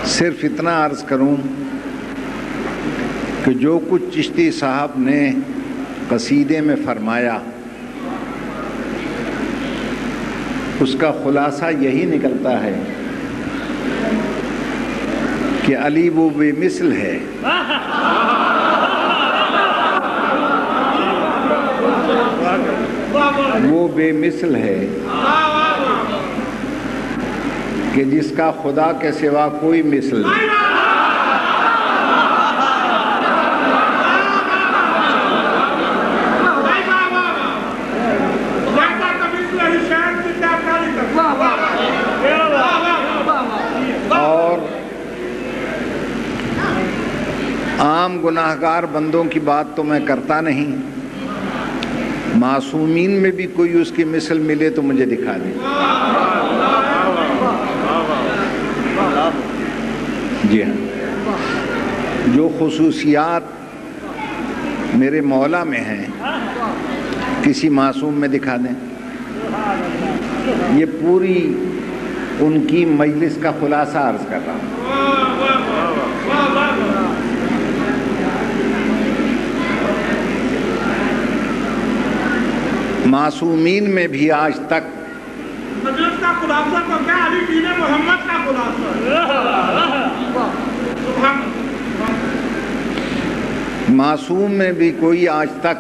صرف اتنا عرض کروں کہ جو کچھ چشتی صاحب نے قصیدے میں فرمایا اس کا خلاصہ یہی نکلتا ہے کہ علی وہ بے مثل ہے وہ بے مثل ہے کہ جس کا خدا کے سوا کوئی مثل نہیں۔ اور عام گناہگار بندوں کی بات تو میں کرتا نہیں، معصومین میں بھی کوئی اس کی مثل ملے تو مجھے دکھا دے۔ جی ہاں، جو خصوصیات میرے مولا میں ہیں کسی معصوم میں دکھا دیں۔ یہ پوری ان کی مجلس کا خلاصہ عرض کر رہا ہوں۔ معصومین میں بھی آج تک مجلس کا خلاصہ تو کیا علی دین محمد کا خلاصہ، معصوم میں بھی کوئی آج تک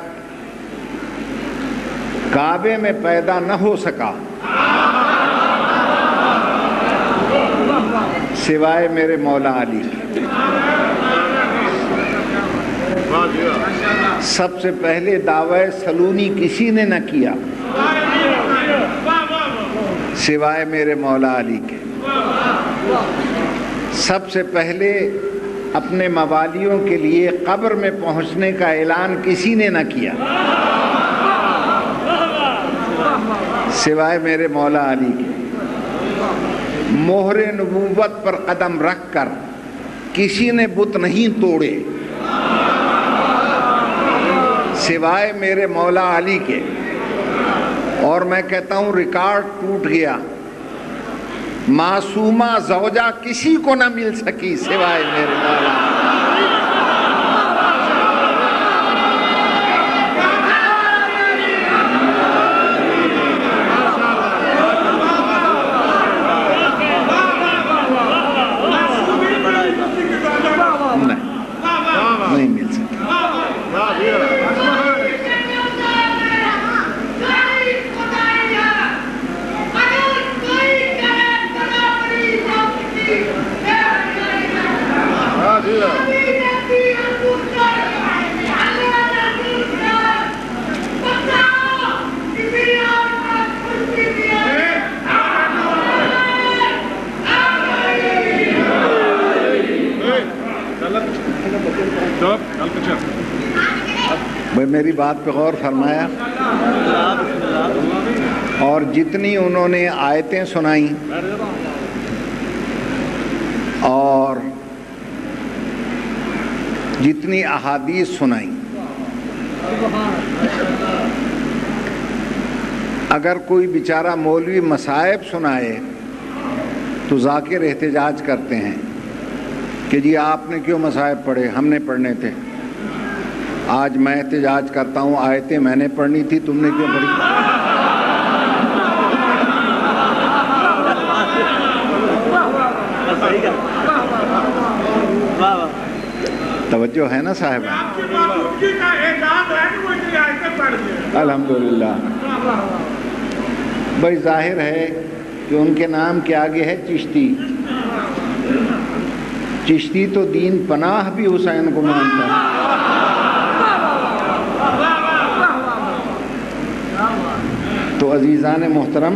کعبے میں پیدا نہ ہو سکا سوائے میرے مولا علی کے۔ سب سے پہلے دعوی سلونی کسی نے نہ کیا سوائے میرے مولا علی کے۔ سب سے پہلے اپنے موالیوں کے لیے قبر میں پہنچنے کا اعلان کسی نے نہ کیا سوائے میرے مولا علی کے۔ مہر نبوت پر قدم رکھ کر کسی نے بت نہیں توڑے سوائے میرے مولا علی کے۔ اور میں کہتا ہوں ریکارڈ ٹوٹ گیا، معصومہ زوجہ کسی کو نہ مل سکی سوائے میرے مولا علی۔ نہیں مل سکتا۔ بھائی میری بات پہ غور فرمایا، اور جتنی انہوں نے آیتیں سنائیں اور جتنی احادیث سنائیں، اگر کوئی بیچارہ مولوی مصائب سنائے تو ذاکر احتجاج کرتے ہیں کہ جی آپ نے کیوں مصائب پڑھے، ہم نے پڑھنے تھے۔ آج میں احتجاج کرتا ہوں، آیتیں میں نے پڑھنی تھی، تم نے کیوں پڑھی؟ توجہ ہے نا صاحب؟ الحمدللہ۔ بھائی ظاہر ہے کہ ان کے نام کے آگے ہے چشتی۔ چشتی تو دین پناہ بھی حسین کو مانتا ہے۔ تو عزیزان محترم،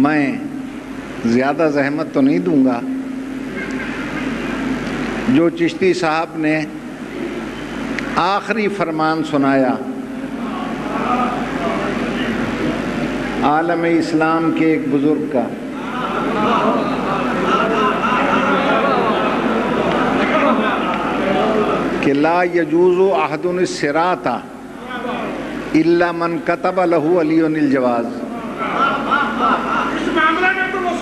میں زیادہ زحمت تو نہیں دوں گا۔ جو چشتی صاحب نے آخری فرمان سنایا عالم اسلام کے ایک بزرگ کا، کہ لا یجوز احد الصراط الا من کتب له علی الجواز۔ اس معاملے میں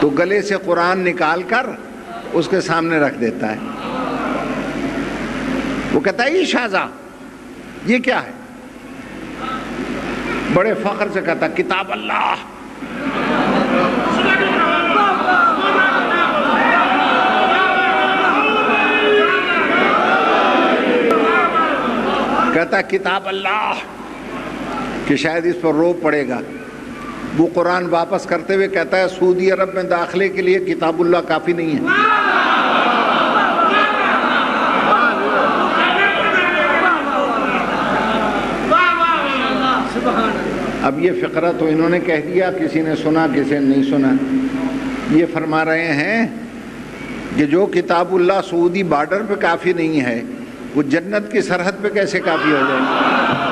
تو گلے سے قرآن نکال کر اس کے سامنے رکھ دیتا ہے. وہ کہتا ہے یہ شاہزا یہ کیا ہے؟ بڑے فخر سے کہتا کتاب اللہ. کہتا کتاب اللہ کہ شاید اس پر رو پڑے گا. وہ قرآن واپس کرتے ہوئے کہتا ہے سعودی عرب میں داخلے کے لیے کتاب اللہ کافی نہیں ہے. اب یہ فقرہ تو انہوں نے کہہ دیا، کسی نے سنا کسی نے نہیں سنا. یہ فرما رہے ہیں کہ جو کتاب اللہ سعودی بارڈر پہ کافی نہیں ہے وہ جنت کی سرحد پہ کیسے کافی ہو جائے گی؟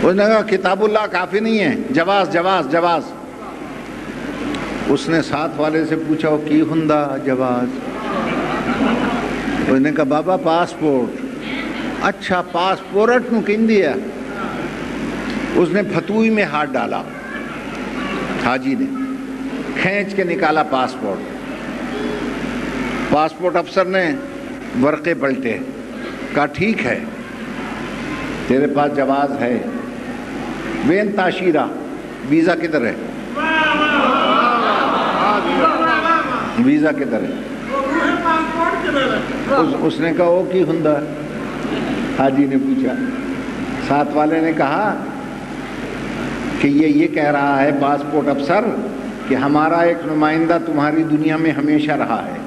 اس نے کہا کتاب اللہ کافی نہیں ہے، جواز جواز جواز. اس نے ساتھ والے سے پوچھا وہ کی ہندا جواز؟ اس نے کہا بابا پاسپورٹ. اچھا پاسپورٹ نو کہندی ہے. اس نے پھتوئی میں ہاتھ ڈالا، حاجی نے کھینچ کے نکالا پاسپورٹ. پاسپورٹ افسر نے ورقے پلٹے، کہا ٹھیک ہے تیرے پاس جواز ہے. وین تاشیرہ ویزا کدھر ہے؟ ویزا کدھر ہے؟ اس نے کہا وہ کی ہندا؟ حاجی نے پوچھا. ساتھ والے نے کہا کہ یہ کہہ رہا ہے پاسپورٹ افسر کہ ہمارا ایک نمائندہ تمہاری دنیا میں ہمیشہ رہا ہے،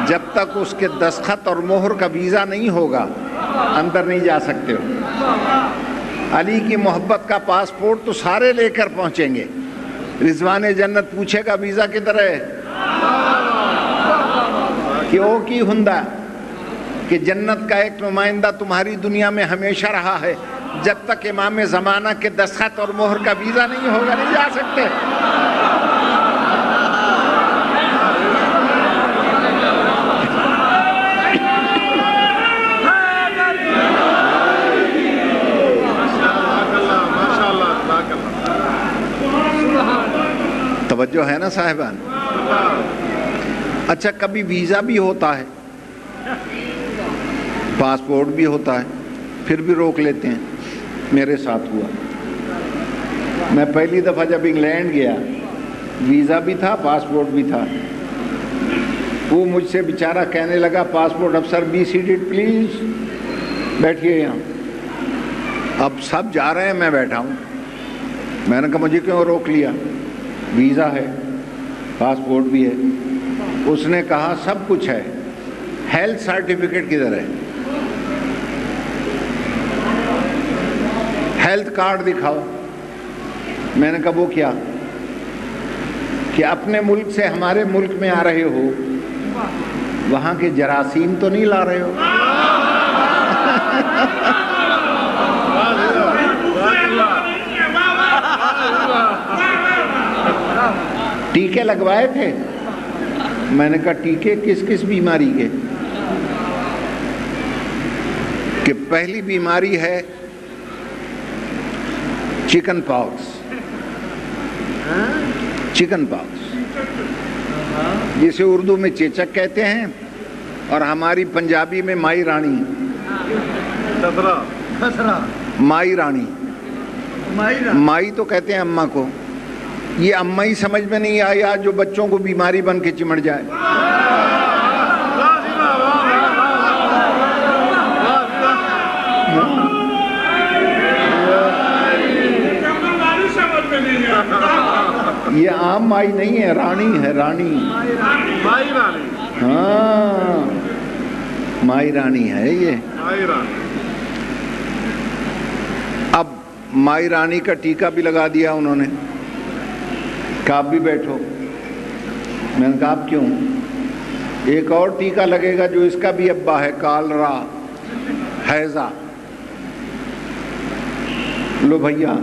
جب تک اس کے دستخط اور مہر کا ویزا نہیں ہوگا اندر نہیں جا سکتے ہو. علی کی محبت کا پاسپورٹ تو سارے لے کر پہنچیں گے. رضوان جنت پوچھے گا ویزا کدھر ہے؟ کہ او کی ہندا کہ جنت کا ایک نمائندہ تمہاری دنیا میں ہمیشہ رہا ہے، جب تک امام زمانہ کے دستخط اور مہر کا ویزا نہیں ہوگا نہیں جا سکتے. توجہ ہے نا صاحبان؟ اچھا کبھی ویزا بھی ہوتا ہے، پاسپورٹ بھی ہوتا ہے، پھر بھی روک لیتے ہیں. میرے ساتھ ہوا. میں پہلی دفعہ جب انگلینڈ گیا ویزا بھی تھا پاسپورٹ بھی تھا. وہ مجھ سے بیچارہ کہنے لگا پاسپورٹ افسر بی سیٹڈ پلیز، بیٹھیے یہاں. اب سب جا رہے ہیں میں بیٹھا ہوں. میں نے کہا مجھے کیوں روک لیا؟ ویزا ہے پاسپورٹ بھی ہے. اس نے کہا سب کچھ ہے، ہیلتھ سرٹیفکیٹ کدھر ہے؟ ہیلتھ کارڈ دکھاؤ. میں نے کہا وہ کیا؟ کہ اپنے ملک سے ہمارے ملک میں آ رہے ہو وہاں کے جراثیم تو نہیں لا رہے ہو؟ ٹیکے لگوائے تھے؟ میں نے کہا ٹیکے کس کس بیماری کے؟ کہ پہلی بیماری ہے چکن پاکس. چکن پاکس جسے اردو میں چیچک کہتے ہیں اور ہماری پنجابی میں مائی رانی. مائی رانی، مائی تو کہتے ہیں اماں کو. یہ اماں ہی سمجھ میں نہیں آیا جو بچوں کو بیماری بن کے چمٹ جائے. یہ عام مائی نہیں ہے، رانی ہے، رانی. ہاں مائی رانی ہے یہ. اب مائی رانی کا ٹیکہ بھی لگا دیا انہوں نے. کہ آپ بھی بیٹھو. میں نے کہا آپ کیوں؟ ایک اور ٹیکہ لگے گا جو اس کا بھی ابا ہے، کالرا، ہیضہ. لو بھیا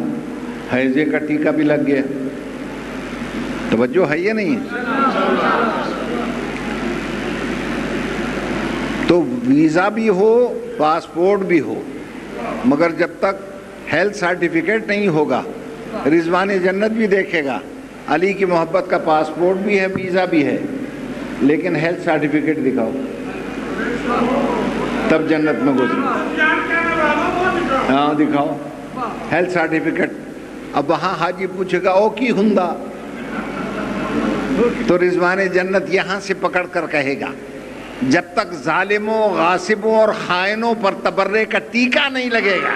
ہیضے کا ٹیکہ بھی لگ گیا. توجہ ہے یا نہیں؟ تو ویزا بھی ہو پاسپورٹ بھی ہو، مگر جب تک ہیلتھ سرٹیفکیٹ نہیں ہوگا، رضوان جنت بھی دیکھے گا علی کی محبت کا پاسپورٹ بھی ہے، ویزا بھی ہے، لیکن ہیلتھ سرٹیفکیٹ دکھاؤ تب جنت میں گزرے. ہاں دکھاؤ ہیلتھ سرٹیفکیٹ. اب وہاں حاجی پوچھے گا او کی ہندا، تو رضوان جنت یہاں سے پکڑ کر کہے گا جب تک ظالموں غاصبوں اور خائنوں پر تبرے کا ٹیکا نہیں لگے گا